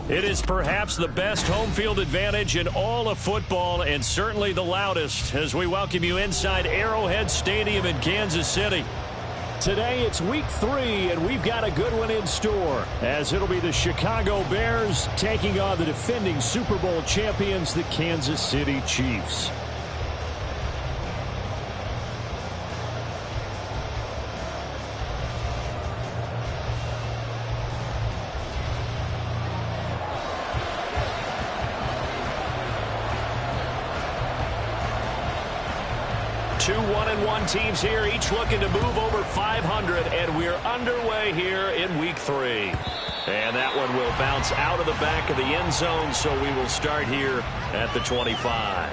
It is perhaps the best home field advantage in all of football and certainly the loudest as we welcome you inside Arrowhead Stadium in Kansas City. Today it's week 3 and we've got a good one in store as it'll be the Chicago Bears taking on the defending Super Bowl champions, the Kansas City Chiefs. Two 1-1 teams here, each looking to move over 500, and we're underway here in week 3. And that one will bounce out of the back of the end zone, so we will start here at the 25.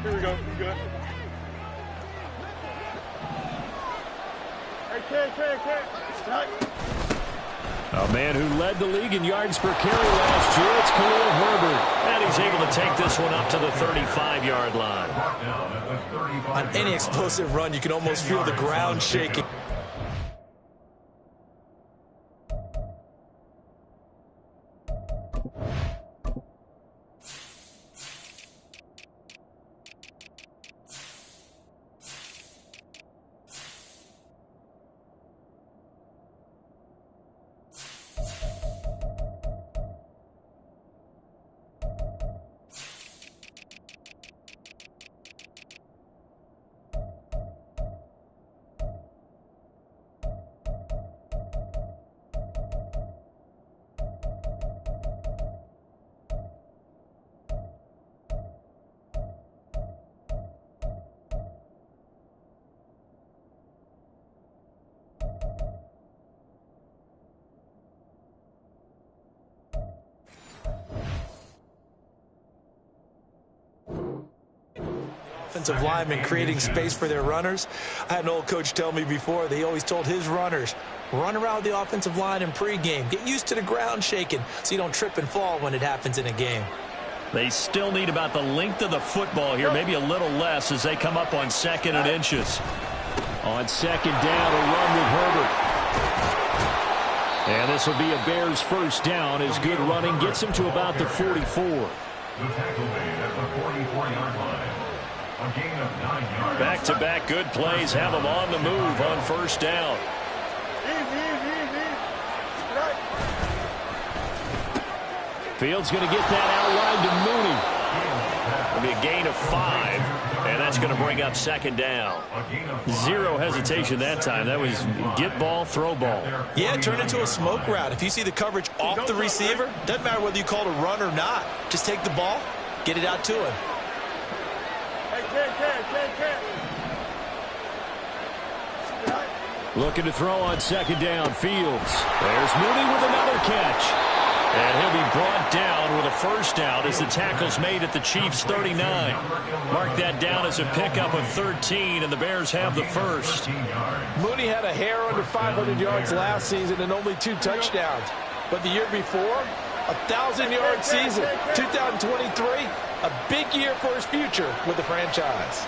Here we go. You good? Hey, A man who led the league in yards per carry last year, it's Khalil Herbert. And he's able to take this one up to the 35-yard line. On any explosive run, you can almost feel the ground shaking. Offensive linemen creating space for their runners. I had an old coach tell me before, they always told his runners, run around the offensive line in pregame. Get used to the ground shaking so you don't trip and fall when it happens in a game. They still need about the length of the football here, maybe a little less as they come up on 2nd and inches. On 2nd down, a run with Herbert. And this will be a Bears first down as good running gets him to about the 44. The tackle made at the 44-yard line. A gain of 9 yards. Back-to-back good plays have them on the move on first down. Fields going to get that outline to Mooney. It'll be a gain of 5, and that's going to bring up 2nd down. Zero hesitation that time. That was get ball, throw ball. Yeah, turn into a smoke route. If you see the coverage off the receiver, doesn't matter whether you call it a run or not. Just take the ball, get it out to him. Looking to throw on 2nd down, Fields. There's Mooney with another catch. And he'll be brought down with a first down as the tackle's made at the Chiefs' 39. Mark that down as a pickup of 13, and the Bears have the first. Mooney had a hair under 500 yards last season and only 2 touchdowns. But the year before, 1,000-yard season. 2023, a big year for his future with the franchise.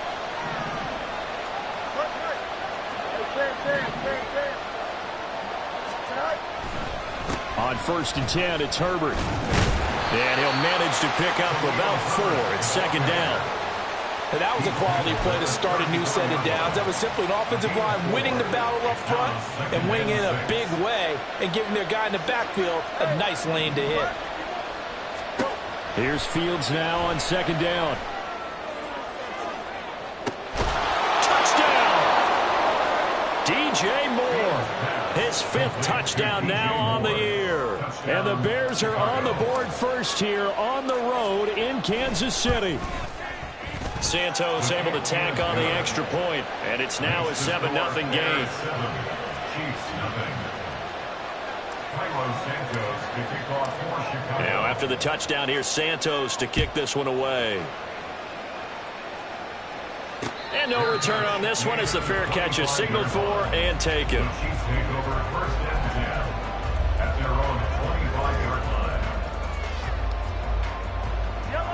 On 1st and 10, it's Herbert. And he'll manage to pick up about 4. It's second down. And that was a quality play to start a new set of downs. That was simply an offensive line winning the battle up front and winning in a big way and giving their guy in the backfield a nice lane to hit. Here's Fields now on second down. Touchdown! DJ Moore, his 5th touchdown now on the year. And the Bears are on the board first here on the road in Kansas City. Santos able to tack on the extra point, and it's now a 7-0 game. Now after the touchdown, here's Santos to kick this one away. And no return on this one as the fair catch is signaled for and taken.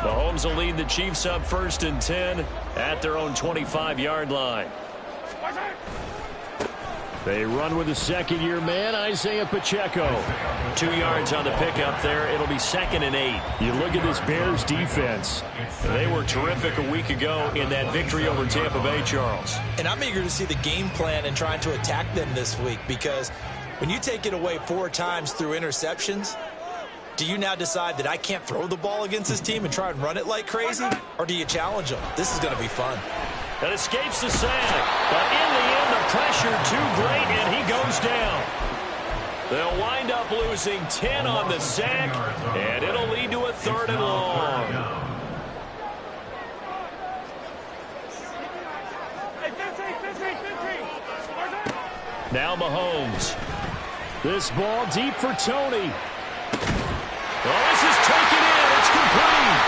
Mahomes will lead the Chiefs up 1st and 10 at their own 25-yard line. They run with the second-year man, Isaiah Pacheco. 2 yards on the pickup there. It'll be 2nd and 8. You look at this Bears defense. They were terrific a week ago in that victory over Tampa Bay, Charles. And I'm eager to see the game plan and trying to attack them this week, because when you take it away 4 times through interceptions, do you now decide that I can't throw the ball against this team and try and run it like crazy? Or do you challenge them? This is going to be fun. That escapes the sack. But in the end, the pressure too great, and he goes down. They'll wind up losing 10 on the sack, and it'll lead to a 3rd and long. Now Mahomes. This ball deep for Tony. Oh, this is taken in. It's complete.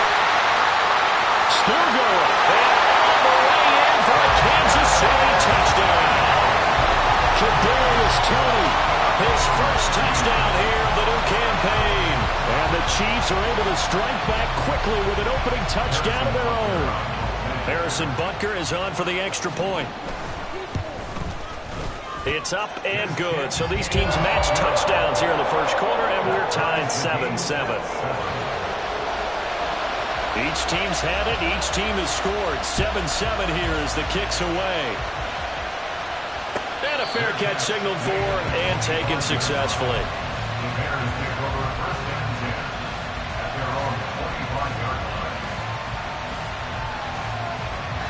Still going. And all the way in for a Kansas City touchdown. Kadarius Toney, his first touchdown here of the new campaign. And the Chiefs are able to strike back quickly with an opening touchdown of their own. Harrison Butker is on for the extra point. It's up and good. So these teams match touchdowns here in the first quarter, and we're tied 7-7. Each team's had it. Each team has scored. 7-7 here as the kick's away. And a fair catch signaled for and taken successfully.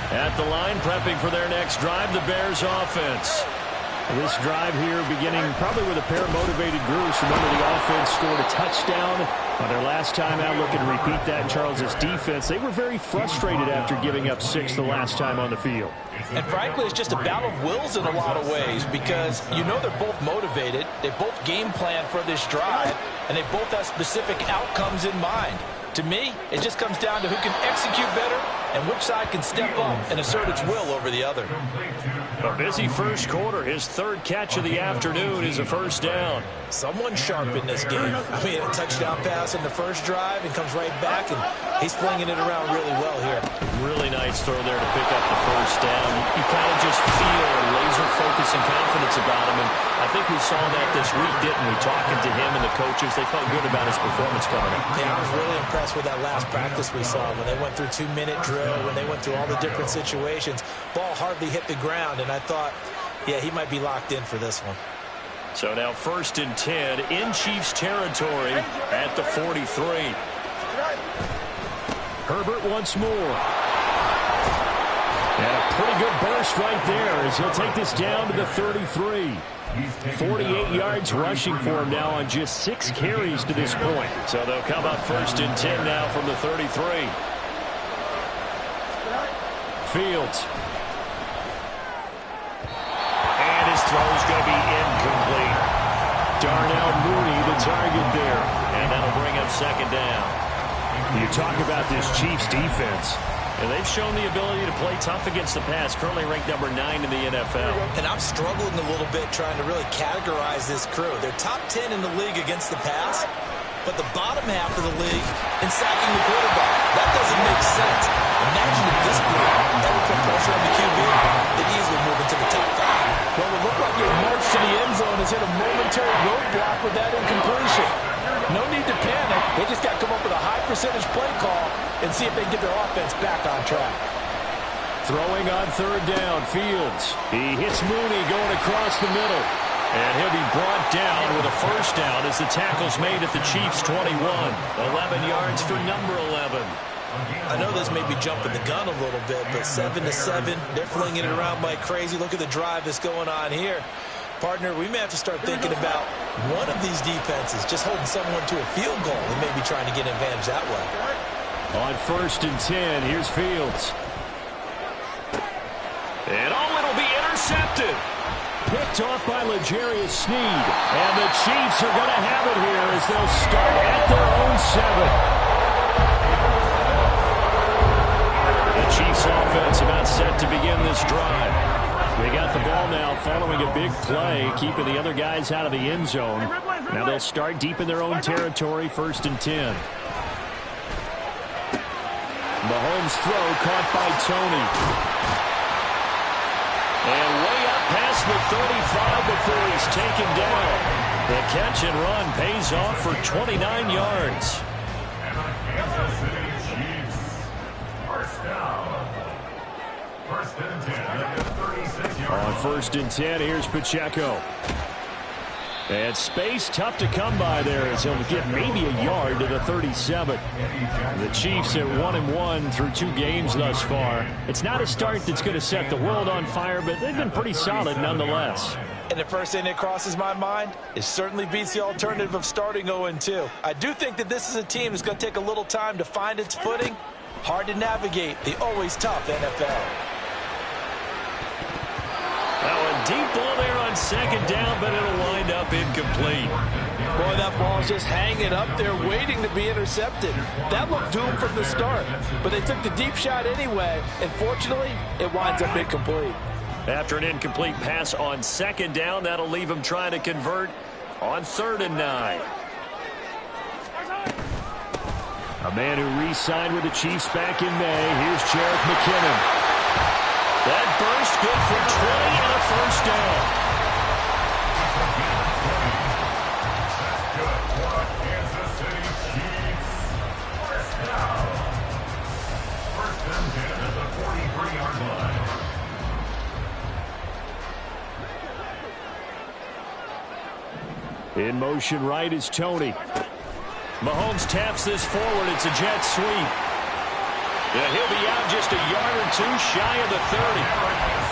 At the line, prepping for their next drive, the Bears offense. This drive here beginning probably with a pair of motivated groups. Remember, the offense scored a touchdown on their last time out. Looking to repeat that. Charles' defense, they were very frustrated after giving up 6 the last time on the field. And frankly, it's just a battle of wills in a lot of ways, because you know they're both motivated. They both game plan for this drive, and they both have specific outcomes in mind. To me, it just comes down to who can execute better and which side can step up and assert its will over the other. A busy first quarter. His 3rd catch of the afternoon is a first down. Someone sharp in this game. I mean, a touchdown pass in the first drive and comes right back, and he's flinging it around really well here. Really nice throw there to pick up the first down. You kind of just feel a laser focus and confidence about him, and I think we saw that this week, didn't we? Talking to him and the coaches, they felt good about his performance coming up. Yeah, I was really impressed with that last practice we saw when they went through 2-minute drill, when they went through all the different situations. Ball hardly hit the ground, and I thought, yeah, he might be locked in for this one. So now 1st and 10 in Chiefs territory at the 43. Herbert once more. And a pretty good burst right there as he'll take this down to the 33. 48 yards rushing for him now on just 6 carries to this point. So they'll come up 1st and 10 now from the 33. Fields. And his throw's going to be incomplete. Darnell Mooney the target there. And that'll bring up 2nd down. You talk about this Chiefs defense. And they've shown the ability to play tough against the pass, currently ranked number 9 in the NFL. And I'm struggling a little bit trying to really categorize this crew. They're top 10 in the league against the pass, but the bottom half of the league in sacking the quarterback. That doesn't make sense. Imagine if this group ever put pressure on the QB, they'd easily move into the top 5. Well, it looked like your march to the end zone has hit a momentary roadblock with that incompletion. No need to panic. They just got to come up with a high percentage play call and see if they can get their offense back on track. Throwing on third down, Fields. He hits Mooney going across the middle. And he'll be brought down with a first down as the tackle's made at the Chiefs' 21. 11 yards for number 11. I know this may be jumping the gun a little bit, but 7-7, they're flinging it around like crazy. Look at the drive that's going on here. Partner, we may have to start thinking about one of these defenses just holding someone to a field goal and maybe trying to get an advantage that way. On 1st and 10, here's Fields. And it'll be intercepted. Picked off by L'Jarius Sneed. And the Chiefs are going to have it here as they'll start at their own 7. The Chiefs offense about set to begin this drive. They got the ball now following a big play, keeping the other guys out of the end zone. Now they'll start deep in their own territory, 1st and 10. Mahomes' throw caught by Tony. And way up past the 35 before he's taken down. The catch and run pays off for 29 yards. And the Kansas City Chiefs. First down. 1st and 10 at the 36-yard line. On 1st and 10, here's Pacheco. And space tough to come by there as he'll get maybe a yard to the 37. The Chiefs at 1-1 through 2 games thus far. It's not a start that's going to set the world on fire, but they've been pretty solid nonetheless. And the first thing that crosses my mind, it certainly beats the alternative of starting 0-2. I do think that this is a team that's going to take a little time to find its footing. Hard to navigate the always tough NFL. Deep ball there on 2nd down, but it'll wind up incomplete. Boy, that ball's just hanging up there waiting to be intercepted. That looked doomed from the start, but they took the deep shot anyway, and fortunately, it winds up incomplete. After an incomplete pass on 2nd down, that'll leave him trying to convert on 3rd and 9. A man who re-signed with the Chiefs back in May. Here's Jerick McKinnon. That burst good for 20 and a first down. Good for the Kansas City Chiefs. First down. 1st and 10 at the 43-yard line. In motion right is Tony. Mahomes taps this forward. It's a jet sweep. Yeah, he'll be out just a yard or 2 shy of the 30.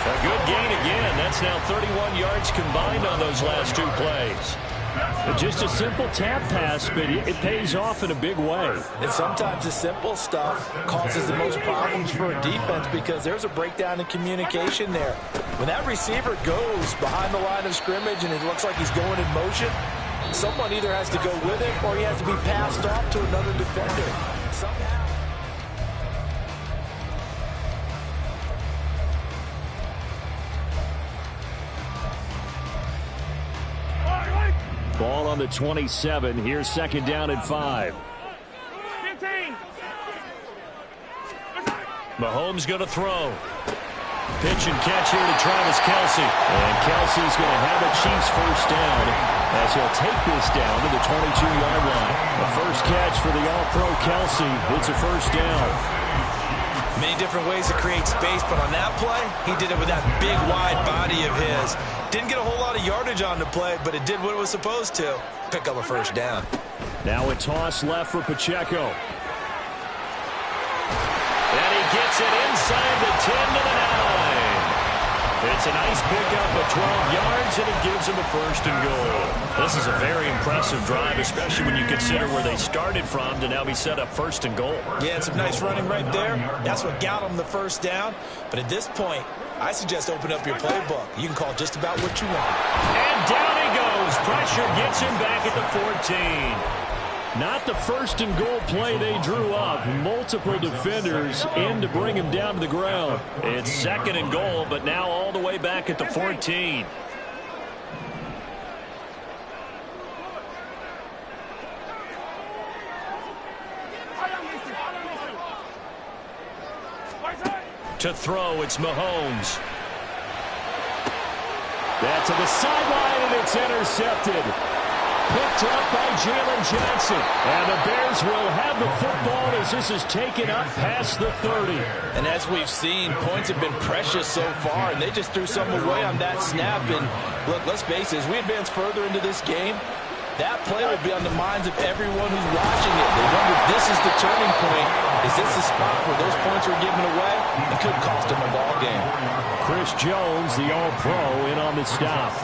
A good gain again. That's now 31 yards combined on those last 2 plays. Just a simple tap pass, but it pays off in a big way. And sometimes the simple stuff causes the most problems for a defense because there's a breakdown in communication there. When that receiver goes behind the line of scrimmage and it looks like he's going in motion, someone either has to go with it or he has to be passed off to another defender. Somehow. Ball on the 27. Here's 2nd down and 5. 15. Mahomes going to throw. Pitch and catch here to Travis Kelce. And Kelce's going to have a Chiefs first down as he'll take this down to the 22-yard line. The first catch for the All-Pro Kelce. It's a first down. Many different ways to create space, but on that play, he did it with that big, wide body of his. Didn't get a whole lot of yardage on the play, but it did what it was supposed to. Pick up a first down. Now a toss left for Pacheco. And he gets it inside the 10 to the 9. It's a nice pickup of 12 yards, and it gives him a 1st and goal. This is a very impressive drive, especially when you consider where they started from to now be set up 1st and goal. Yeah, it's some nice running right there. That's what got him the first down. But at this point, I suggest open up your playbook. You can call just about what you want. And down he goes. Pressure gets him back at the 14. Not the 1st and goal play they drew up. Multiple defenders in to bring him down to the ground. It's 2nd and goal, but now all the way back at the 14. To throw, it's Mahomes. That to the sideline, and it's intercepted. Picked up by Jalen Johnson. And the Bears will have the football as this is taken up past the 30. And as we've seen, points have been precious so far, and they just threw some away on that snap. And look, let's face it, as we advance further into this game, that play will be on the minds of everyone who's watching it. They wonder if this is the turning point. Is this the spot where those points were given away? It could cost them a ball game. Chris Jones, the All-Pro, in on the stop.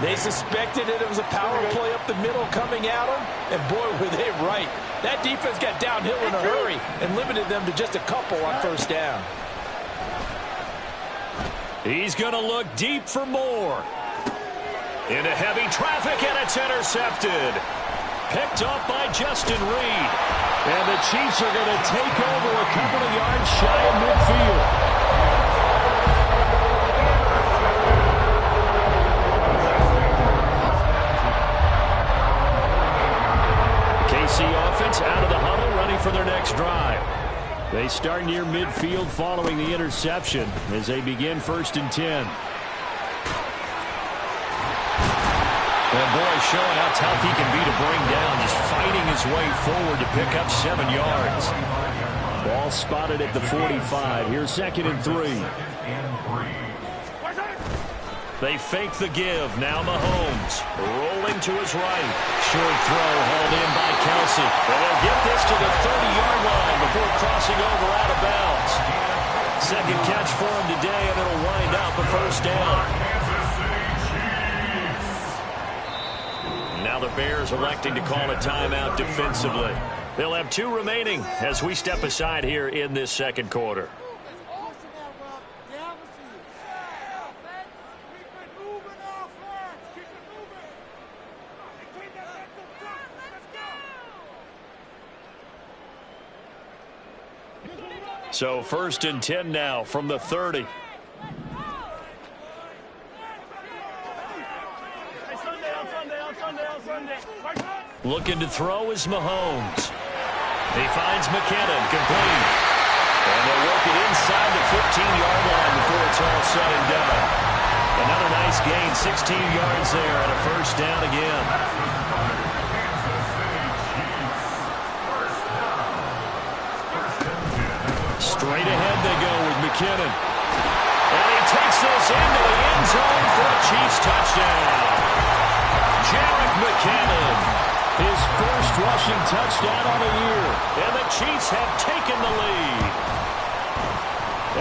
They suspected it was a power play up the middle coming at them, and boy, were they right. That defense got downhill in a hurry and limited them to just a couple on first down. He's going to look deep for more. Into heavy traffic, and it's intercepted. Picked off by Justin Reed. And the Chiefs are going to take over a couple of yards shy of midfield. KC offense out of the huddle, ready for their next drive. They start near midfield following the interception as they begin 1st and 10. And boy, showing how tough he can be to bring down, just fighting his way forward to pick up 7 yards. Ball spotted at the 45. Here's 2nd and 3. They fake the give. Now Mahomes rolling to his right. Short throw hauled in by Kelsey. And they'll get this to the 30-yard line before crossing over out of bounds. Second catch for him today, and it'll wind up a 1st down. Now the Bears electing to call a timeout defensively. They'll have 2 remaining as we step aside here in this 2nd quarter. So 1st and 10 now from the 30. Looking to throw is Mahomes. He finds McKinnon, complete. And they'll work it inside the 15-yard line before it's all said and done. Another nice gain, 16 yards there, and a 1st down again. Straight ahead they go with McKinnon. And he takes this into the end zone for a Chiefs touchdown. Jerick McKinnon. His first rushing touchdown on the year. And the Chiefs have taken the lead.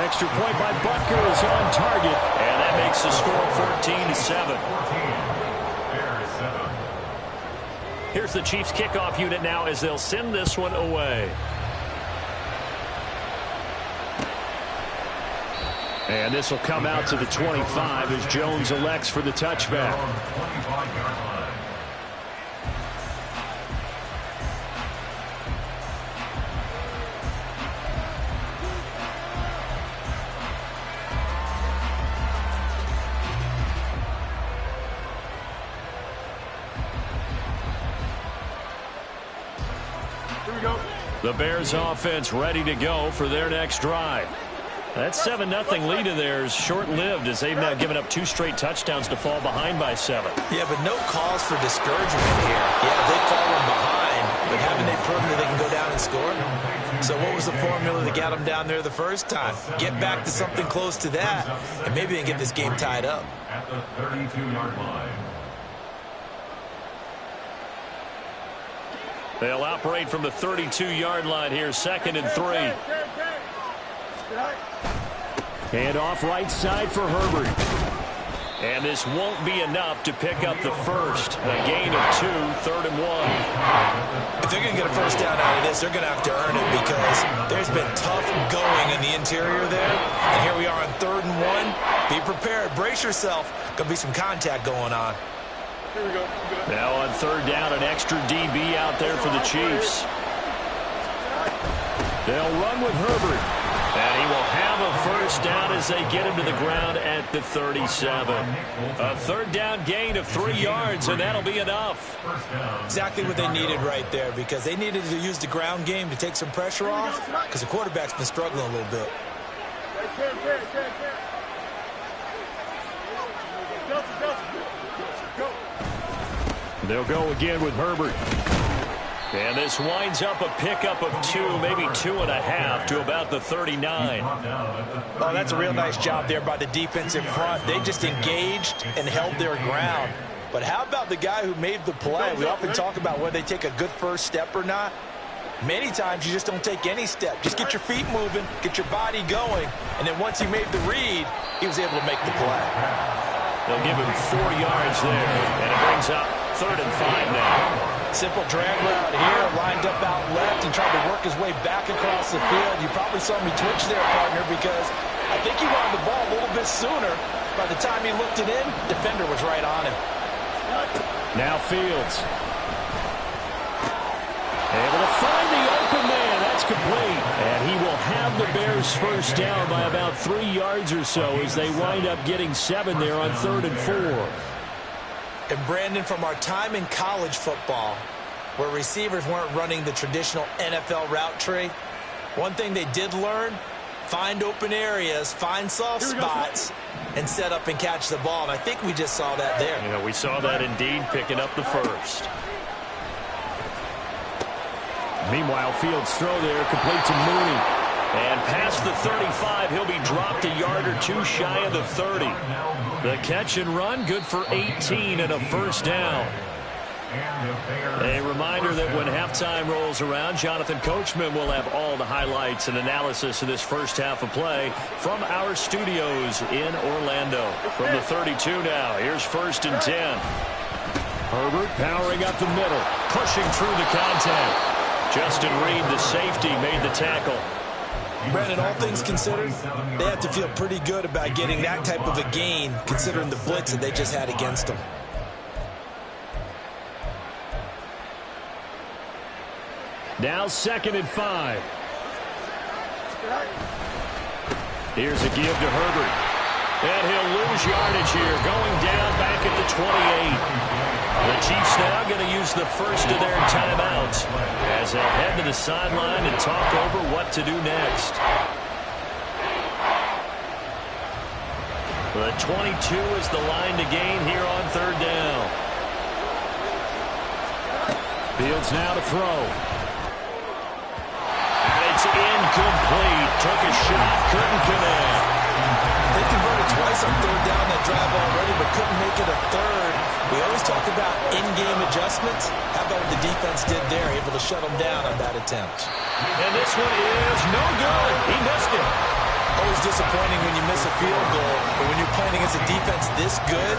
Extra point by Butker is on target. And that makes the score 14-7. Here's the Chiefs kickoff unit now as they'll send this one away. And this will come out to the 25 as Jones elects for the touchback. The Bears offense ready to go for their next drive. That 7-0 lead of theirs short-lived as they've now given up 2 straight touchdowns to fall behind by 7. Yeah, but no cause for discouragement here. Yeah, they've fallen behind, but haven't they proven that they can go down and score? So what was the formula that got them down there the first time? Get back to something close to that, and maybe they can get this game tied up. At the 32-yard line. They'll operate from the 32-yard line here, 2nd and 3. Hand off right side for Herbert. And this won't be enough to pick up the first. A gain of 2, 3rd and 1. If they're going to get a first down out of this, they're going to have to earn it because there's been tough going in the interior there. And here we are on 3rd and 1. Be prepared. Brace yourself. Going to be some contact going on. Here we go. Now on 3rd down, an extra DB out there for the Chiefs. They'll run with Herbert. And he will have a first down as they get him to the ground at the 37. A 3rd down gain of 3 yards, and that'll be enough. Exactly what they needed right there because they needed to use the ground game to take some pressure off because the quarterback's been struggling a little bit. They'll go again with Herbert. And this winds up a pickup of 2, maybe 2.5 to about the 39. Oh, that's a real nice job there by the defensive front. They just engaged and held their ground. But how about the guy who made the play? We often talk about whether they take a good first step or not. Many times you just don't take any step. Just get your feet moving, get your body going, and then once he made the read, he was able to make the play. They'll give him 4 yards there, and it brings up 3rd and 5 now. Simple drag route here, lined up out left and tried to work his way back across the field. You probably saw me twitch there, partner, because I think he wanted the ball a little bit sooner. By the time he looked it in, defender was right on him. Now Fields. Able to find the open man. That's complete. And he will have the Bears first down by about 3 yards or so as they wind up getting 7 there on 3rd and 4. And Brandon, from our time in college football, where receivers weren't running the traditional NFL route tree, one thing they did learn, find open areas, find soft spots, and set up and catch the ball. And I think we just saw that there. Yeah, we saw that indeed, picking up the first. Meanwhile, Fields' throw there, complete to Mooney. And past the 35, he'll be dropped a yard or 2 shy of the 30. The catch and run, good for 18 and a first down. A reminder that when halftime rolls around, Jonathan Coachman will have all the highlights and analysis of this first half of play from our studios in Orlando. From the 32 now, here's 1st and 10. Herbert powering up the middle, pushing through the contact. Justin Reed, the safety, made the tackle. Brandon, all things considered, they have to feel pretty good about getting that type of a gain, considering the blitz that they just had against them. Now 2nd and 5. Here's a give to Herbert. And he'll lose yardage here, going down back at the 28. The Chiefs now going to use the first of their timeouts as they'll head to the sideline and talk over what to do next. The 22 is the line to gain here on 3rd down. Fields now to throw. And it's incomplete. Took a shot, couldn't connect. They converted twice on 3rd down that drive already, but couldn't make it a 3rd. We always talk about in-game adjustments. How about what the defense did there, able to shut them down on that attempt. And this one is no good. He missed it. Always disappointing when you miss a field goal, but when you're playing against a defense this good,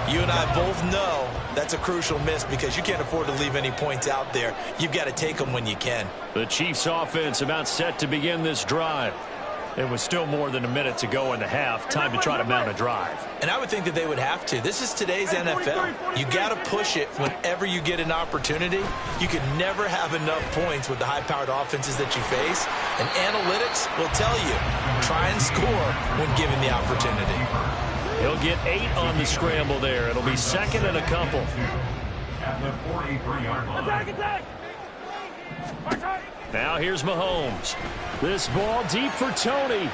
you and I both know that's a crucial miss because you can't afford to leave any points out there. You've got to take them when you can. The Chiefs offense about set to begin this drive. It was still more than a minute to go in the half. Time to try to mount a drive. And I would think that they would have to. This is today's NFL. You got to push it whenever you get an opportunity. You can never have enough points with the high-powered offenses that you face. And analytics will tell you, try and score when given the opportunity. He'll get 8 on the scramble there. It'll be 2nd and a couple. At the 43-yard line. Attack! Now here's Mahomes. This ball deep for Tony.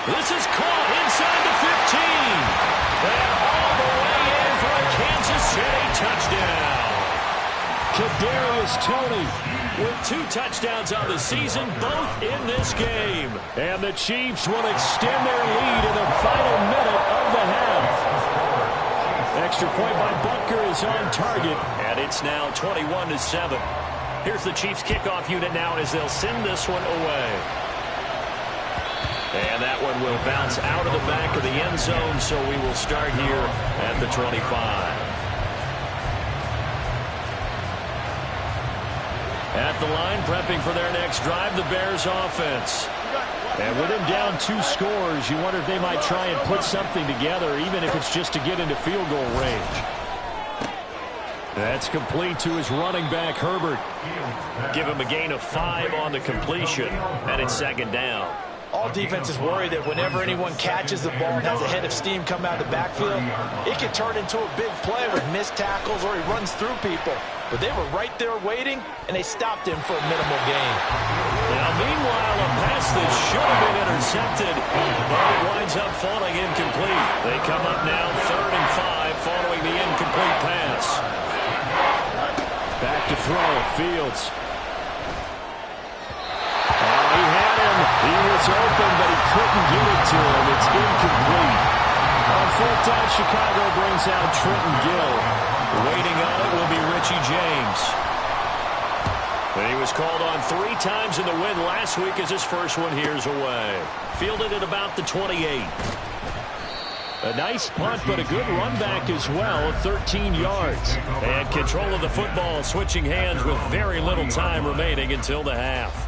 This is caught inside the 15. And all the way in for a Kansas City touchdown. Kadarius Toney with 2 touchdowns on the season, both in this game. And the Chiefs will extend their lead in the final minute of the half. Extra point by Butker is on target, and it's now 21-7. Here's the Chiefs kickoff unit now as they'll send this one away. And that one will bounce out of the back of the end zone, so we will start here at the 25. At the line, prepping for their next drive, the Bears offense. And with him down 2 scores, you wonder if they might try and put something together, even if it's just to get into field goal range. That's complete to his running back, Herbert. Give him a gain of 5 on the completion, and it's 2nd down. All defenses worry that whenever anyone catches the ball and has a head of steam come out of the backfield, it can turn into a big play with missed tackles or he runs through people. But they were right there waiting, and they stopped him for a minimal gain. Now, meanwhile, a pass that should have been intercepted, but it winds up falling incomplete. They come up now 3rd and 5 following the incomplete incomplete pass. Back to throw. Fields. He had him. He was open, but he couldn't get it to him. It's incomplete. On fourth down, Chicago brings out Trenton Gill. Waiting on it will be Richie James. He was called on 3 times in the win last week as his first one here's away. Fielded at about the 28. A nice punt, but a good run back as well, 13 yards. And control of the football switching hands with very little time remaining until the half.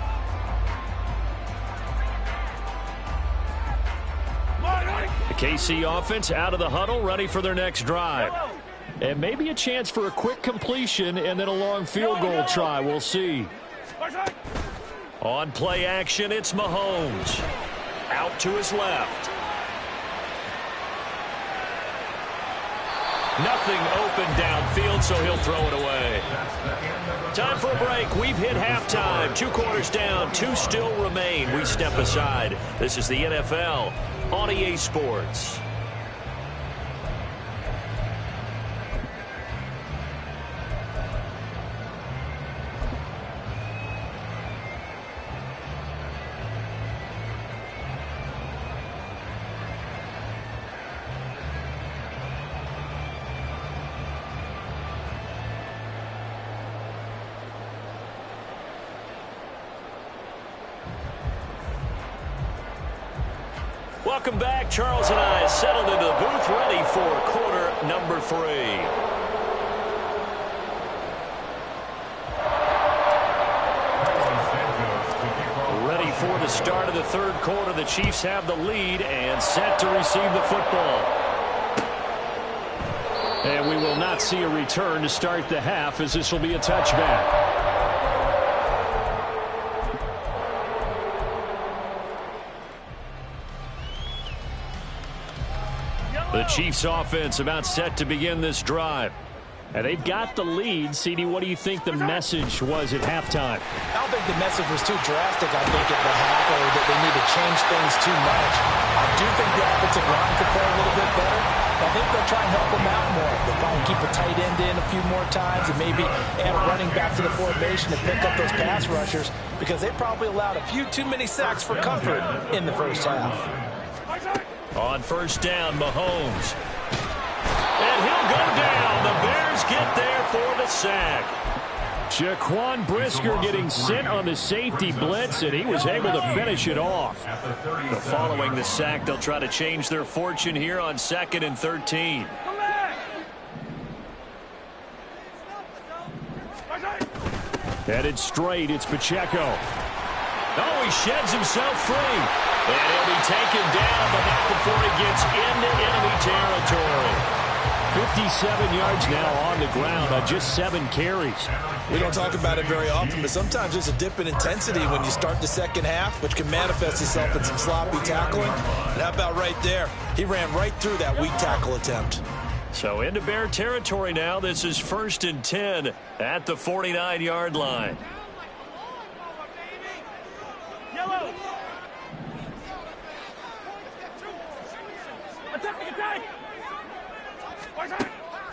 The KC offense out of the huddle, ready for their next drive. And maybe a chance for a quick completion and then a long field goal try. We'll see. On play action, it's Mahomes. Out to his left. Nothing open downfield, so he'll throw it away. Time for a break. We've hit halftime. 2 quarters down, 2 still remain. We step aside. This is the NFL on EA Sports. Welcome back. Charles and I settled into the booth, ready for quarter number 3. Ready for the start of the third quarter. The Chiefs have the lead and set to receive the football. And we will not see a return to start the half, as this will be a touchback. The Chiefs offense about set to begin this drive. And they've got the lead. CD, what do you think the message was at halftime? I don't think the message was too drastic, I think, at the half, or that they need to change things too much. I do think the offensive line could play a little bit better. I think they'll try and help them out more. They'll probably keep a tight end in a few more times and maybe add a running back to the formation to pick up those pass rushers, because they probably allowed a few too many sacks for comfort in the first half. On first down, Mahomes. And he'll go down. The Bears get there for the sack. Jaquan Brisker getting sent on the safety blitz, and he was able to finish it off. Following the sack, they'll try to change their fortune here on 2nd and 13. Headed straight, it's Pacheco. Oh, he sheds himself free. And he'll be taken down, but not before he gets into enemy territory. 57 yards now on the ground on just 7 carries. We don't talk about it very often, but sometimes there's a dip in intensity when you start the second half, which can manifest itself in some sloppy tackling. And how about right there? He ran right through that weak tackle attempt. So into Bear territory now. This is 1st and 10 at the 49-yard line.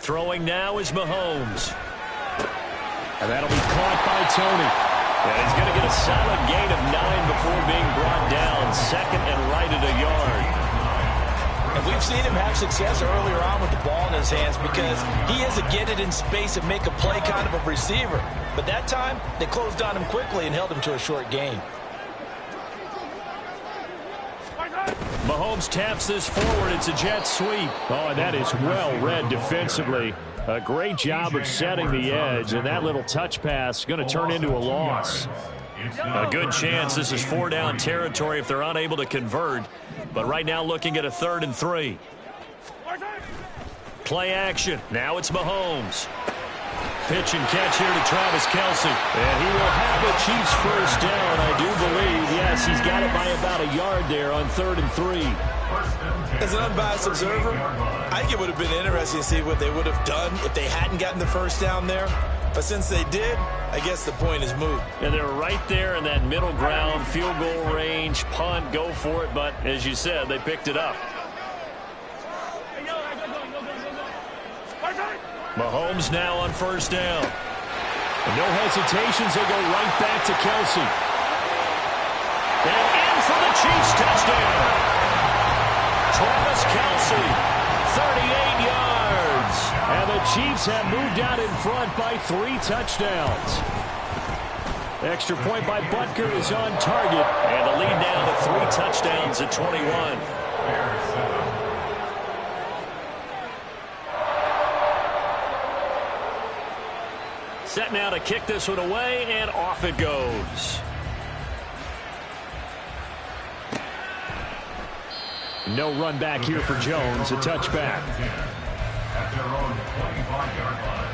Throwing now is Mahomes. And that'll be caught by Tony. And he's going to get a solid gain of 9 before being brought down. 2nd and right at a yard. And we've seen him have success earlier on with the ball in his hands, because he is a get it in space and make a play kind of a receiver. But that time, they closed on him quickly and held him to a short gain. Mahomes taps this forward. It's a jet sweep. Oh, and that is well read defensively. A great job of setting the edge, and that little touch pass is going to turn into a loss. A good chance this is 4-down territory if they're unable to convert. But right now looking at a 3rd and 3. Play action. Now it's Mahomes. Pitch and catch here to Travis Kelce. And he will have a Chiefs first down, I do believe. Yes, he's got it by about a yard there on 3rd and 3. As an unbiased observer, I think it would have been interesting to see what they would have done if they hadn't gotten the first down there. But since they did, I guess the point is moot. And they're right there in that middle ground, field goal range, punt, go for it. But as you said, they picked it up. Mahomes now on first down. And no hesitations, they go right back to Kelsey. And in for the Chiefs touchdown. Travis Kelsey, 38 yards. And the Chiefs have moved out in front by 3 touchdowns. Extra point by Butker is on target. And the lead now to 3 touchdowns at 21. Set now to kick this one away, and off it goes. No run back here for Jones. A touchback. At their own 25-yard line.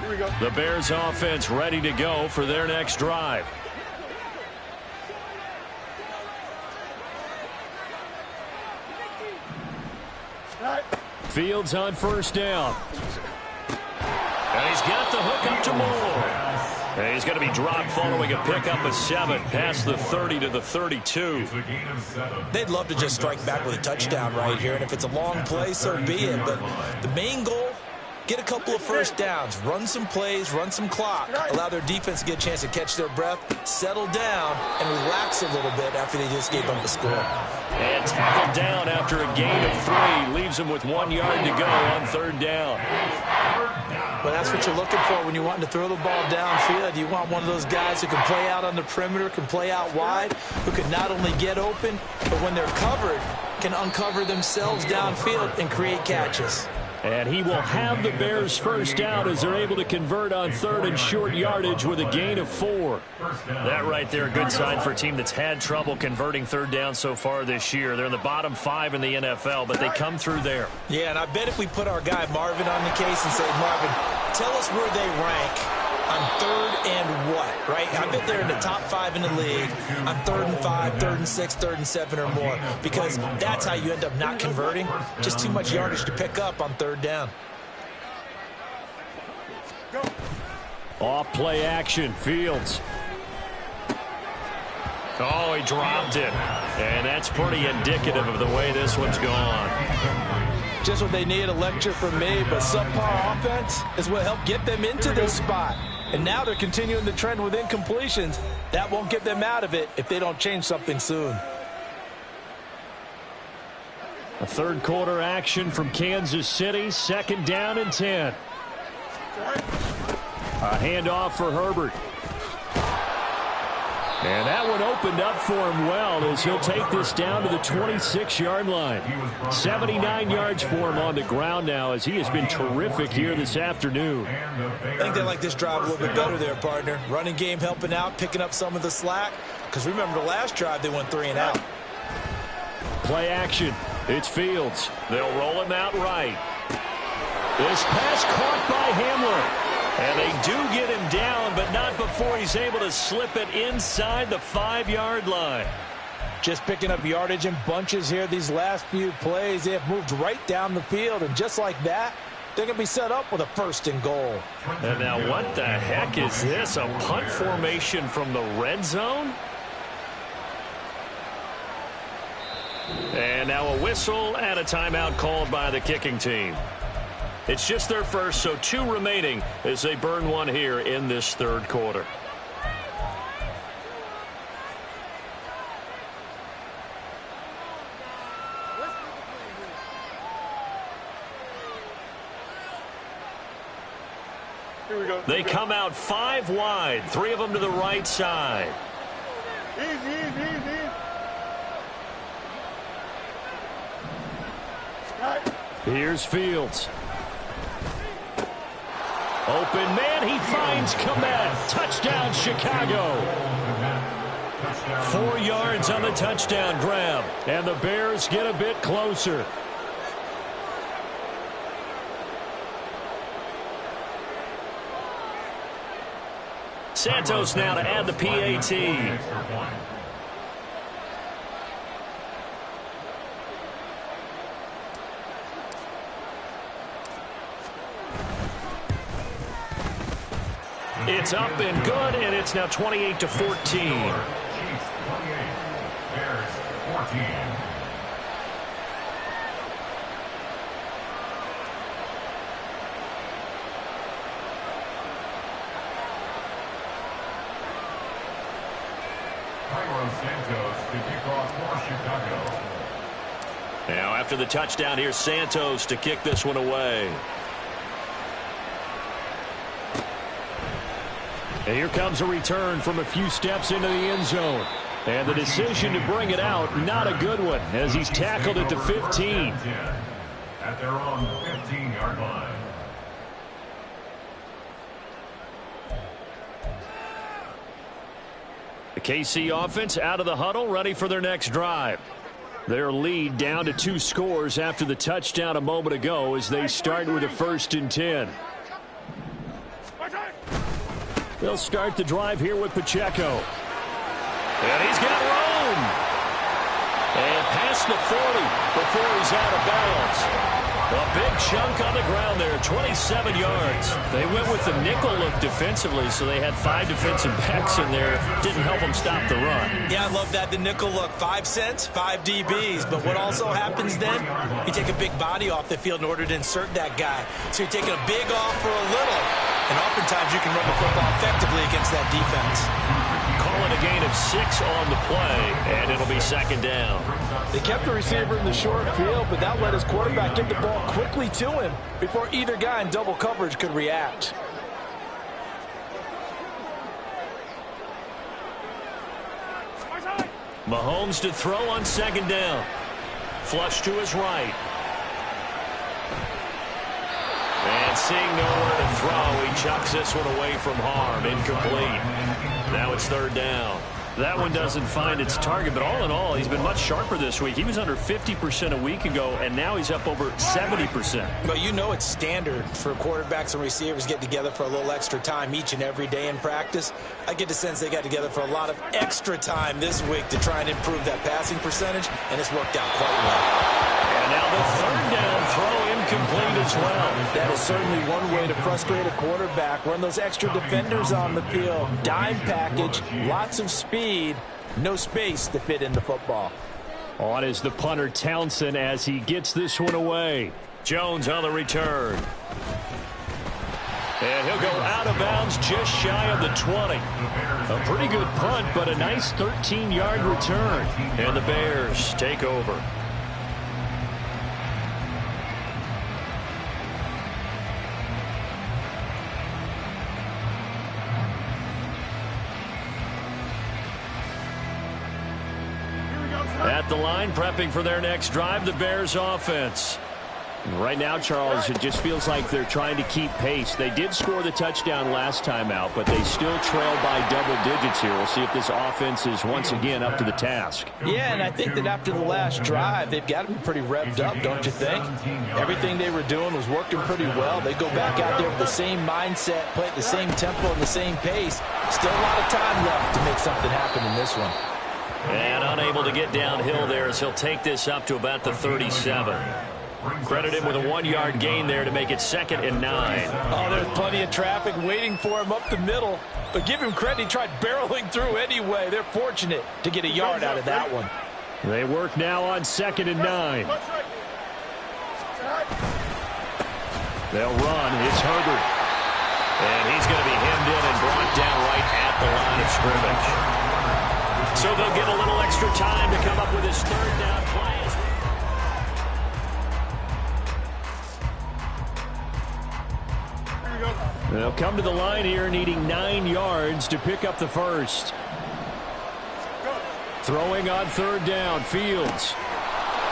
Here we go. The Bears offense ready to go for their next drive. Fields on first down. And he's got the hook up to Moore. And he's going to be dropped following a pickup of 7 past the 30 to the 32. They'd love to just strike back with a touchdown right here, and if it's a long play, so be it. But the main goal, get a couple of first downs, run some plays, run some clock, allow their defense to get a chance to catch their breath, settle down, and relax a little bit after they just gave up the score. And tackled down after a gain of 3. Leaves him with 1 yard to go on third down. Well, that's what you're looking for when you want to throw the ball downfield. You want one of those guys who can play out on the perimeter, can play out wide, who can not only get open, but when they're covered, can uncover themselves downfield and create catches. And he will have the Bears first down as they're able to convert on third and short yardage with a gain of 4. That right there, a good sign for a team that's had trouble converting third down so far this year. They're in the bottom 5 in the NFL, but they come through there. Yeah, and I bet if we put our guy Marvin on the case and say, Marvin, tell us where they rank on third and what, right? I bet they're in the top 5 in the league on 3rd and 5, 3rd and 6, 3rd and 7 or more, because that's how you end up not converting. Just too much yardage to pick up on third down. Off play action, Fields. Oh, he dropped it. And that's pretty indicative of the way this one's gone. Just what they need, a lecture from me, but subpar offense is what helped get them into this spot. And now they're continuing the trend with incompletions. That won't get them out of it if they don't change something soon. A third quarter action from Kansas City. 2nd down and 10. A handoff for Herbert. And that one opened up for him well as he'll take this down to the 26-yard line. 79 yards for him on the ground now as he has been terrific here this afternoon. I think they like this drive a little bit better there, partner. Running game helping out, picking up some of the slack. Because remember the last drive, they went 3 and out. Play action. It's Fields. They'll roll him out right. This pass caught by Hamler. And they do get him down, but not before he's able to slip it inside the 5-yard line. Just picking up yardage in bunches here these last few plays. They have moved right down the field, and just like that, they're going to be set up with a 1st and goal. And now what the heck is this? A punt formation from the red zone? And now a whistle and a timeout called by the kicking team. It's just their first, so 2 remaining as they burn one here in this third quarter. Here we go. They come out 5 wide, 3 of them to the right side. Easy. Here's Fields. Open man, he finds Kmet. Touchdown, Chicago. 4 yards on the touchdown grab. And the Bears get a bit closer. Santos now to add the PAT. It's up and good, and it's now 28-14. Chiefs 28, Bears 14. Chicago. Now after the touchdown, here's Santos to kick this one away. And here comes a return from a few steps into the end zone. And the decision to bring it out, not a good one, as he's tackled at the 15. At their own 15-yard line. The KC offense out of the huddle, ready for their next drive. Their lead down to 2 scores after the touchdown a moment ago as they start with a 1st and 10. They'll start the drive here with Pacheco. And he's got room. And past the 40 before he's out of bounds. A big chunk on the ground there, 27 yards. They went with the nickel look defensively, so they had 5 defensive backs in there. Didn't help them stop the run. Yeah, I love that, the nickel look. 5 cents, 5 DBs. But what also happens then, you take a big body off the field in order to insert that guy. So you're taking a big off for a little. And oftentimes you can run the football effectively against that defense. Call it a gain of 6 on the play, and it'll be 2nd down. They kept the receiver in the short field, but that let his quarterback get the ball quickly to him before either guy in double coverage could react. Mahomes to throw on 2nd down. Flush to his right. And seeing nowhere to throw, he chucks this one away from harm. Incomplete. Now it's 3rd down. That one doesn't find its target, but all in all, he's been much sharper this week. He was under 50% a week ago, and now he's up over 70%. But you know it's standard for quarterbacks and receivers get together for a little extra time each and every day in practice. I get the sense they got together for a lot of extra time this week to try and improve that passing percentage, and it's worked out quite well. And now the 3rd down throw incomplete as well. That is certainly one way to frustrate a quarterback. Run those extra defenders on the field. Dime package, lots of speed, no space to fit in the football. On is the punter Townsend as he gets this one away. Jones on the return. And he'll go out of bounds just shy of the 20. A pretty good punt, but a nice 13-yard return. And the Bears take over. At the line, prepping for their next drive, the Bears offense. Right now, Charles, it just feels like they're trying to keep pace. They did score the touchdown last time out, but they still trail by double digits here. We'll see if this offense is once again up to the task. Yeah, and I think that after the last drive, they've got to be pretty revved up, don't you think? Everything they were doing was working pretty well. They go back out there with the same mindset, play at the same tempo and the same pace. Still a lot of time left to make something happen in this one. And unable to get downhill there as he'll take this up to about the 37. Credit him with a 1-yard gain there to make it 2nd and 9. Oh, there's plenty of traffic waiting for him up the middle. But give him credit, he tried barreling through anyway. They're fortunate to get a yard out of that one. They work now on 2nd and 9. They'll run. It's Herbert. And he's going to be hemmed in and brought down right at the line of scrimmage. So they'll get a little extra time to come up with his 3rd down play. They'll come to the line here needing 9 yards to pick up the first. Throwing on 3rd down, Fields.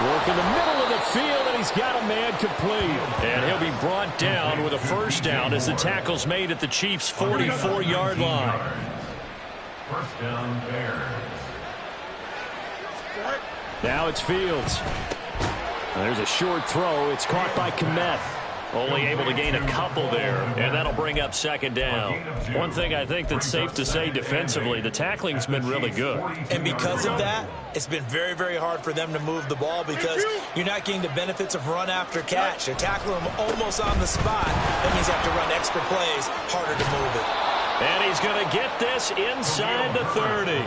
Work in the middle of the field, and he's got a man complete. And he'll be brought down with a 1st down as the tackle's made at the Chiefs' 44-yard line. 1st down, Bears. Now it's Fields. There's a short throw. It's caught by Kmet. Only able to gain a couple there, and that'll bring up 2nd down. One thing I think that's safe to say defensively, the tackling's been really good. And because of that, it's been very, very hard for them to move the ball because you're not getting the benefits of run after catch. They're tackling them almost on the spot. That means you have to run extra plays, harder to move it. And he's going to get this inside the 30.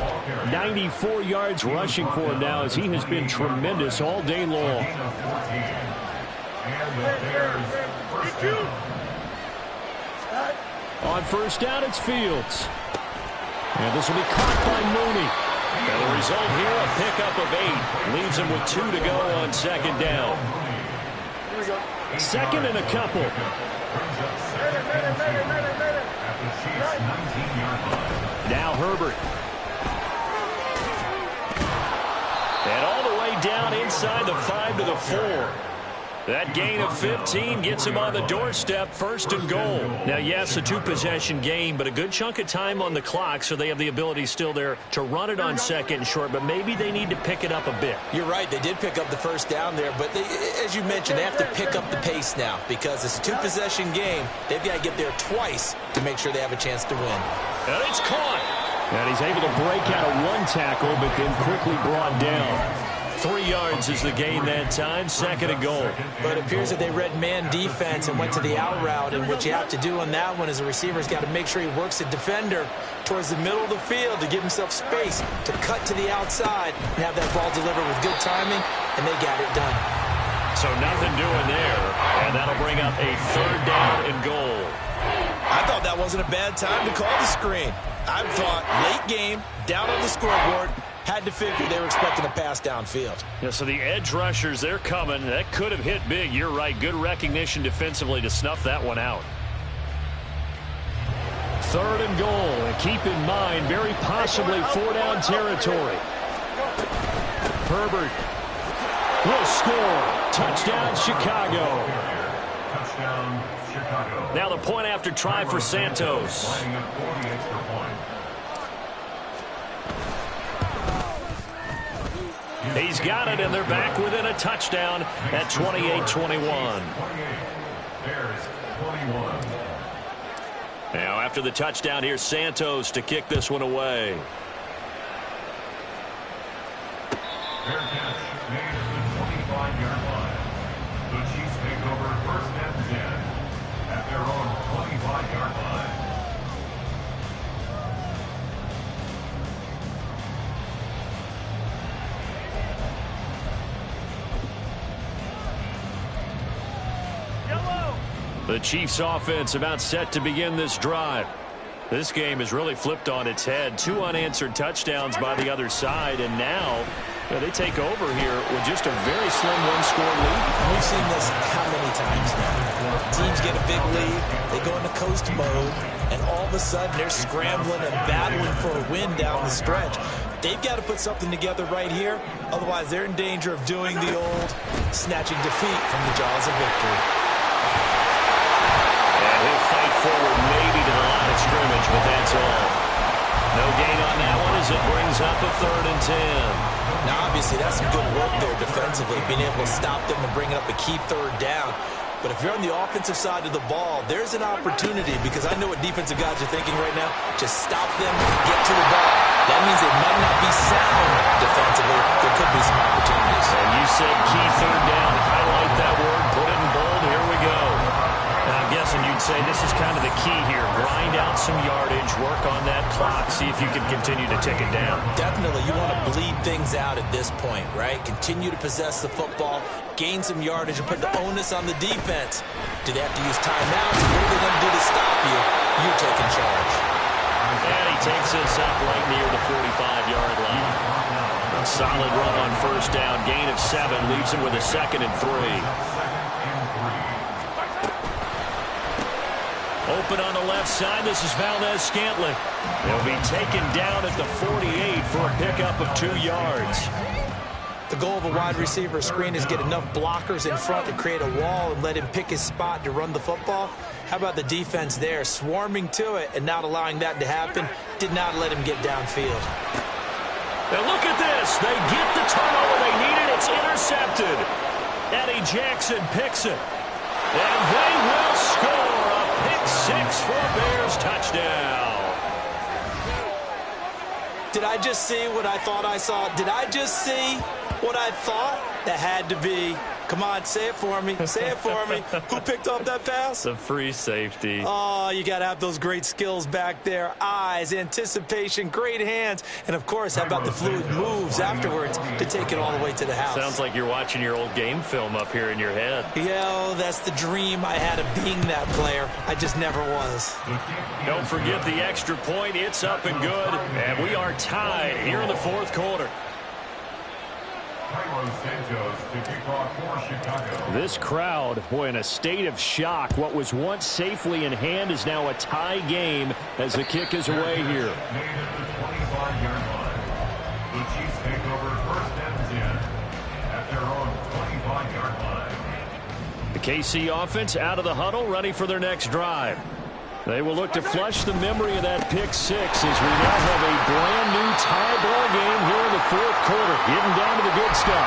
94 yards rushing for him now as he has been tremendous all day long. On 1st down, it's Fields. And this will be caught by Mooney. And the result here, a pickup of 8. Leaves him with 2 to go on second down. Second and a couple. Now Herbert. And all the way down inside the 5 to the 4. That gain of 15 gets him on the doorstep, first and goal. Now, yes, a 2-possession game, but a good chunk of time on the clock, so they have the ability still there to run it on second and short, but maybe they need to pick it up a bit. You're right. They did pick up the first down there, but as you mentioned, they have to pick up the pace now because it's a 2-possession game. They've got to get there twice to make sure they have a chance to win. And it's caught. And he's able to break out of 1 tackle, but then quickly brought down. 3 yards is the gain that time, second and goal. But it appears that they read man defense and went to the out route, and what you have to do on that one is the receiver's got to make sure he works the defender towards the middle of the field to give himself space to cut to the outside and have that ball delivered with good timing, and they got it done. So nothing doing there, and that'll bring up a 3rd down and goal. I thought that wasn't a bad time to call the screen. I thought late game, down on the scoreboard, had to figure they were expecting a pass downfield. Yeah, so the edge rushers, they're coming. That could have hit big. You're right. Good recognition defensively to snuff that one out. 3rd and goal. And keep in mind, very possibly 4-down territory. Herbert will score. Touchdown, Chicago. Touchdown, Chicago. Now the point after try for Santos. He's got it, and they're back within a touchdown at 28-21. There's 21. Now after the touchdown, here's Santos to kick this one away. Fair catch made at the 25-yard line. The Chiefs take over 1st and 10 at their own 25-yard line. The Chiefs offense about set to begin this drive. This game is really flipped on its head. 2 unanswered touchdowns by the other side, and now they take over here with just a very slim 1-score lead. We've seen this how many times now? Teams get a big lead, they go into coast mode, and all of a sudden they're scrambling and battling for a win down the stretch. They've got to put something together right here, otherwise they're in danger of doing the old snatching defeat from the jaws of victory. He'll fight forward maybe to the line of scrimmage, but that's all. No gain on that one as it brings up a 3rd and 10. Now, obviously, that's some good work there defensively, being able to stop them and bring up a key 3rd down. But if you're on the offensive side of the ball, there's an opportunity, because I know what defensive guys are thinking right now. Just stop them, get to the ball. That means they might not be sound defensively. There could be some opportunities. And you said key 3rd down. Highlight that word. Put it in bold. Here we go. I'm guessing you'd say this is kind of the key here. Grind out some yardage, work on that clock, see if you can continue to tick it down. Definitely. You want to bleed things out at this point, right? Continue to possess the football, gain some yardage, and put the onus on the defense. Do they have to use timeouts? What are they going to do to stop you? You're taking charge. And he takes this up right near the 45-yard line. A solid run on 1st down. Gain of 7 leaves him with a 2nd and 3. Open on the left side. This is Valdez-Scantling. They'll be taken down at the 48 for a pickup of 2 yards. The goal of a wide receiver screen is get enough blockers in front to create a wall and let him pick his spot to run the football. How about the defense there, swarming to it and not allowing that to happen? Did not let him get downfield. And look at this. They get the turnover they needed. It's intercepted. Eddie Jackson picks it. And they will score. Pick 6 for Bears touchdown. Did I just see what I thought I saw? Did I just see what I thought? That had to be Come on, say it for me. Say it for me. Who picked up that pass? The free safety. Oh, you got to have those great skills back there. Eyes, anticipation, great hands. And, of course, how about the fluid moves afterwards to take it all the way to the house? Sounds like you're watching your old game film up here in your head. Yeah, that's the dream I had of being that player. I just never was. Don't forget the extra point. It's up and good. And we are tied here in the fourth quarter. This crowd, boy, in a state of shock. What was once safely in hand is now a tie game as the kick is away here. The Chiefs take over first and 10 at their own 25-yard line. The KC offense out of the huddle, ready for their next drive. They will look to flush the memory of that pick six as we now have a brand new tie ball game here in the fourth quarter, getting down to the good stuff.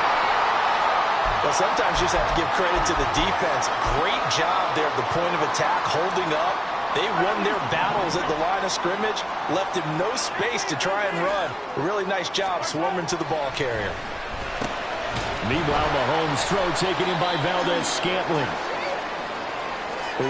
Well, sometimes you just have to give credit to the defense. Great job there at the point of attack, holding up. They won their battles at the line of scrimmage, left him no space to try and run. A really nice job swarming to the ball carrier. Meanwhile, Mahomes' throw taken in by Valdez-Scantling.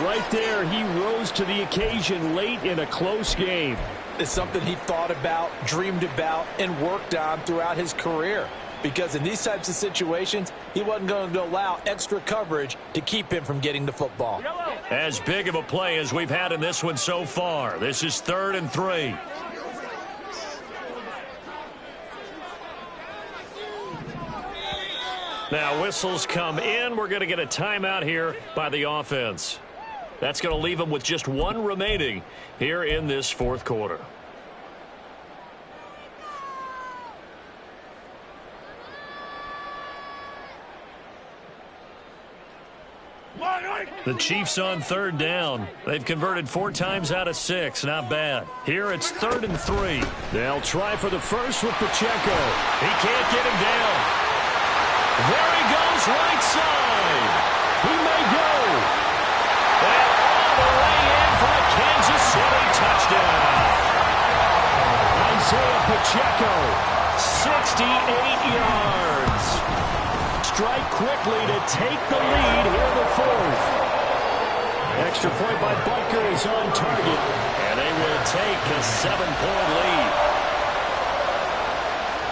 Right there, he rose to the occasion late in a close game. It's something he thought about, dreamed about, and worked on throughout his career. Because in these types of situations, he wasn't going to allow extra coverage to keep him from getting the football. As big of a play as we've had in this one so far. This is 3rd and 3. Now whistles come in. We're going to get a timeout here by the offense. That's going to leave them with just one remaining here in this fourth quarter. The Chiefs on 3rd down. They've converted 4 times out of 6. Not bad. Here it's 3rd and 3. They'll try for the first with Pacheco. He can't get him down. There he goes, right side. He may go. And all the way in for a Kansas City touchdown. Isaiah Pacheco, 68 yards. Strike quickly to take the lead here in the fourth. Extra point by Butker is on target. And they will take a 7-point lead.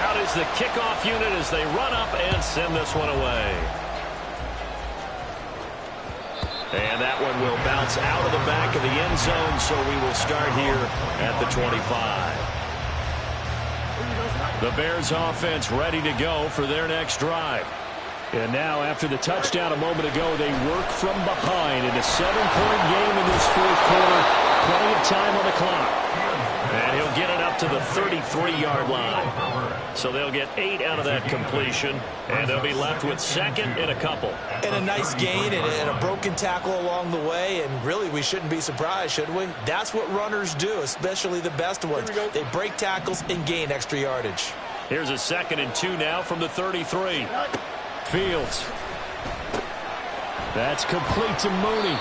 Out is the kickoff unit as they run up and send this one away. And that one will bounce out of the back of the end zone, so we will start here at the 25. The Bears offense ready to go for their next drive. And now, after the touchdown a moment ago, they work from behind in a 7-point game in this fourth quarter. Plenty of time on the clock. And he'll get it up to the 33-yard line. So they'll get 8 out of that completion, and they'll be left with 2nd and a couple. And a nice gain and a broken tackle along the way, and really we shouldn't be surprised, should we? That's what runners do, especially the best ones. They break tackles and gain extra yardage. Here's a 2nd and 2 now from the 33. Fields. That's complete to Mooney.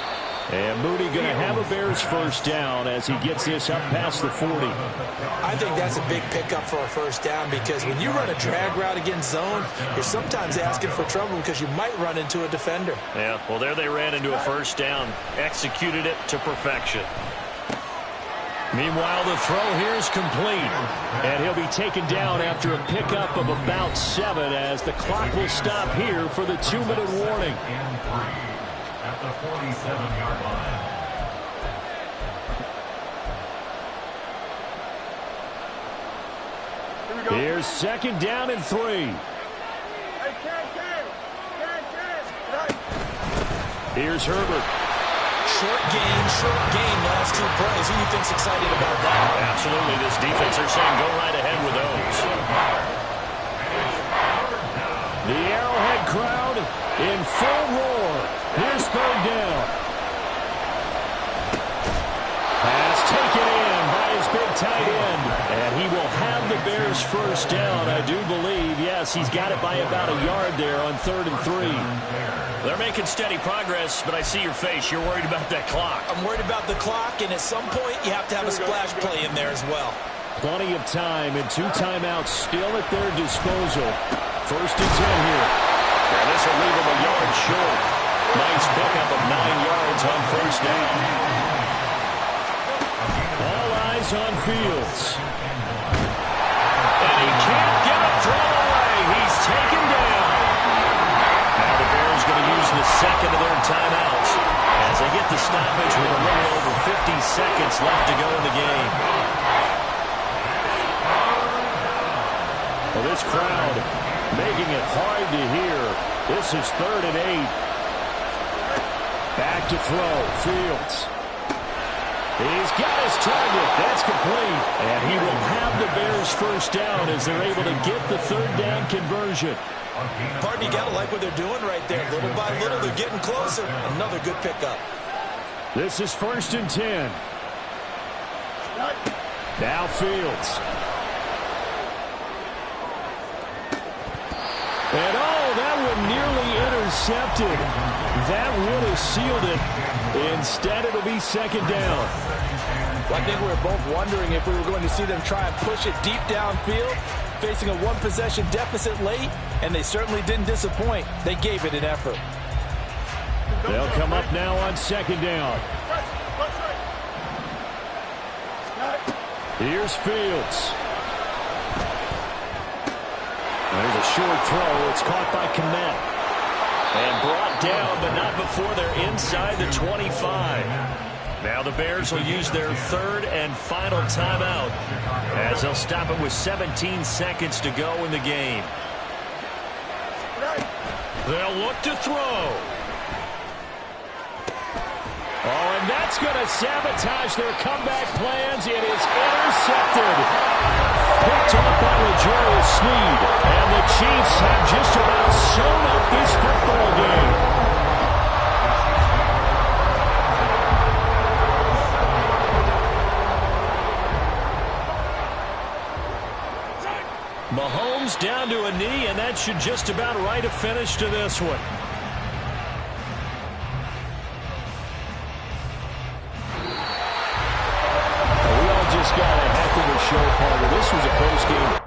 And Mooney going to have a Bears first down as he gets this up past the 40. I think that's a big pickup for a first down because when you run a drag route against zone, you're sometimes asking for trouble because you might run into a defender. Yeah, well, there they ran into a first down. Executed it to perfection. Meanwhile, the throw here is complete. And he'll be taken down after a pickup of about 7 as the clock will stop here for the 2-minute warning. At the 47-yard line. Here's 2nd down and 3. Here's Herbert. Short gain, last 2 plays. Who do you think's excited about that? Absolutely, this defense are saying go right ahead with those. The Arrowhead crowd in full roar. Here's 3rd down. Pass taken in by his big tight end. And he will have the Bears first down, I do believe. Yes, he's got it by about a yard there on 3rd and 3. They're making steady progress, but I see your face. You're worried about that clock. I'm worried about the clock, and at some point, you have to have a splash play in there as well. Plenty of time and 2 timeouts still at their disposal. 1st and 10 here. And this will leave him a yard short. Nice pickup of 9 yards on first down. All eyes on Fields. And he can't get a throw away. He's taken down. Now the Bears going to use the second of their timeouts as they get the stoppage with a little over 50 seconds left to go in the game. Well, this crowd making it hard to hear. This is 3rd and 8. Back to throw. Fields. He's got his target. That's complete. And he will have the Bears first down as they're able to get the 3rd down conversion. Pardon, you got to like what they're doing right there. Little by little, they're getting closer. Another good pickup. This is 1st and 10. Now Fields. And that one nearly intercepted. That would have sealed it. Instead, it'll be 2nd down. Well, I think we were both wondering if we were going to see them try and push it deep downfield, facing a 1-possession deficit late, and they certainly didn't disappoint. They gave it an effort. They'll come up now on 2nd down. Here's Fields. There's a short throw. It's caught by Kmet. And brought down, but not before they're inside the 25. Now the Bears will use their 3rd and final timeout as they'll stop it with 17 seconds to go in the game. They'll look to throw. Oh, and that's going to sabotage their comeback plans. It is intercepted. Picked off by L'Jarius Sneed. And the Chiefs have just about sewn up this football game. Mahomes down to a knee, and that should just about write a finish to this one. We all just got a heck of a show, Parker. This was a close game